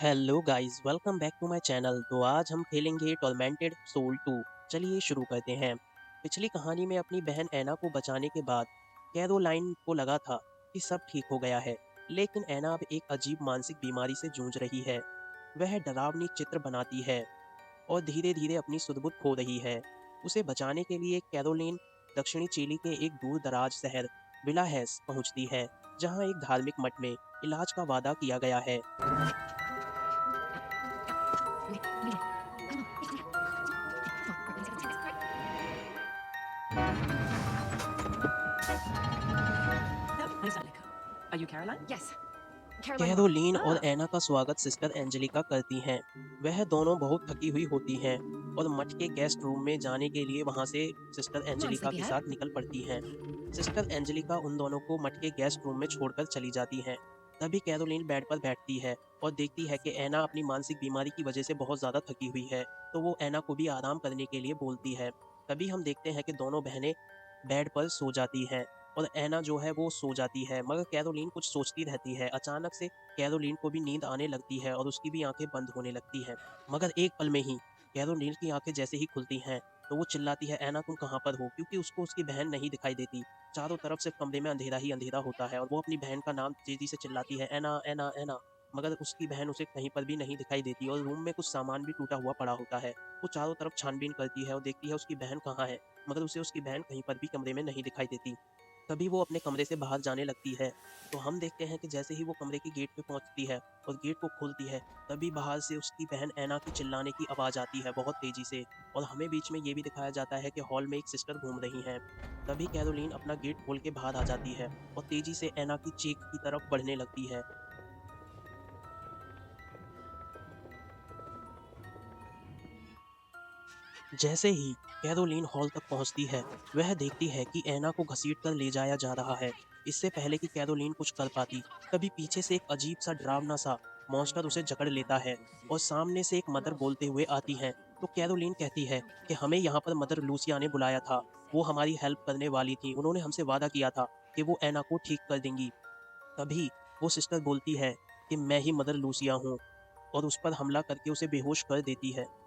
Hello guys, welcome back to my channel. तो आज हम खेलेंगे टॉर्मेंटेड सोल 2। चलिए शुरू करते हैं। पिछली कहानी में अपनी बहन ऐना को बचाने के बाद कैरोलाइन को लगा था कि सब ठीक हो गया है, लेकिन ऐना अब एक अजीब मानसिक बीमारी से जूझ रही है। वह डरावनी चित्र बनाती है और धीरे धीरे अपनी सुध-बुध खो रही है। उसे बचाने के लिए कैरोलीन दक्षिणी चिली के एक दूर दराज शहर विलाहेस पहुंचती है, जहां एक धार्मिक मठ में इलाज का वादा किया गया है। No, Angelica. Are you Caroline? Yes, Caroline Moore. Caroline और Ah, ऐना का स्वागत सिस्टर एंजेलिका करती हैं। वह दोनों बहुत थकी हुई होती हैं और मठ के गेस्ट रूम में जाने के लिए वहां से सिस्टर Come on, एंजेलिका के sleepyhead. साथ निकल पड़ती हैं। सिस्टर एंजेलिका उन दोनों को मठ के गेस्ट रूम में छोड़कर चली जाती हैं। तभी कैरोलीन बेड पर बैठती है और देखती है कि ऐना अपनी मानसिक बीमारी की वजह से बहुत ज़्यादा थकी हुई है, तो वो ऐना को भी आराम करने के लिए बोलती है। तभी हम देखते हैं कि दोनों बहनें बेड पर सो जाती हैं और ऐना जो है वो सो जाती है, मगर कैरोलीन कुछ सोचती रहती है। अचानक से कैरोलीन को भी नींद आने लगती है और उसकी भी आंखें बंद होने लगती हैं। मगर एक पल में ही कैरोलीन की आंखें जैसे ही खुलती हैं, तो वो चिल्लाती है, ऐना तुम कहाँ पर हो? क्योंकि उसको उसकी बहन नहीं दिखाई देती। चारों तरफ सिर्फ कमरे में अंधेरा ही अंधेरा होता है और वो अपनी बहन का नाम तेजी से चिल्लाती है, ऐना ऐना ऐना। मगर उसकी बहन उसे कहीं पर भी नहीं दिखाई देती और रूम में कुछ सामान भी टूटा हुआ पड़ा होता है। वो चारों तरफ छानबीन करती है और देखती है उसकी बहन कहाँ है, मगर उसे उसकी बहन कहीं पर भी कमरे में नहीं दिखाई देती। तभी वो अपने कमरे से बाहर जाने लगती है, तो हम देखते हैं कि जैसे ही वो कमरे की गेट पे पहुंचती है और गेट को खोलती है, तभी बाहर से उसकी बहन ऐना की चिल्लाने की आवाज़ आती है बहुत तेज़ी से। और हमें बीच में ये भी दिखाया जाता है कि हॉल में एक सिस्टर घूम रही हैं। तभी कैरोलीन अपना गेट खोल के बाहर आ जाती है और तेज़ी से ऐना की चीख की तरफ बढ़ने लगती है। जैसे ही कैरोलीन हॉल तक पहुंचती है, वह देखती है कि ऐना को घसीटकर ले जाया जा रहा है। इससे पहले कि कैरोलीन कुछ कर पाती, तभी पीछे से एक अजीब सा डरावना सा मॉन्स्टर उसे जकड़ लेता है और सामने से एक मदर बोलते हुए आती हैं। तो कैरोलीन कहती है कि हमें यहाँ पर मदर लूसिया ने बुलाया था, वो हमारी हेल्प करने वाली थी, उन्होंने हमसे वादा किया था कि वो ऐना को ठीक कर देंगी। तभी वो सिस्टर बोलती है कि मैं ही मदर लूसिया हूँ और उस पर हमला करके उसे बेहोश कर देती है।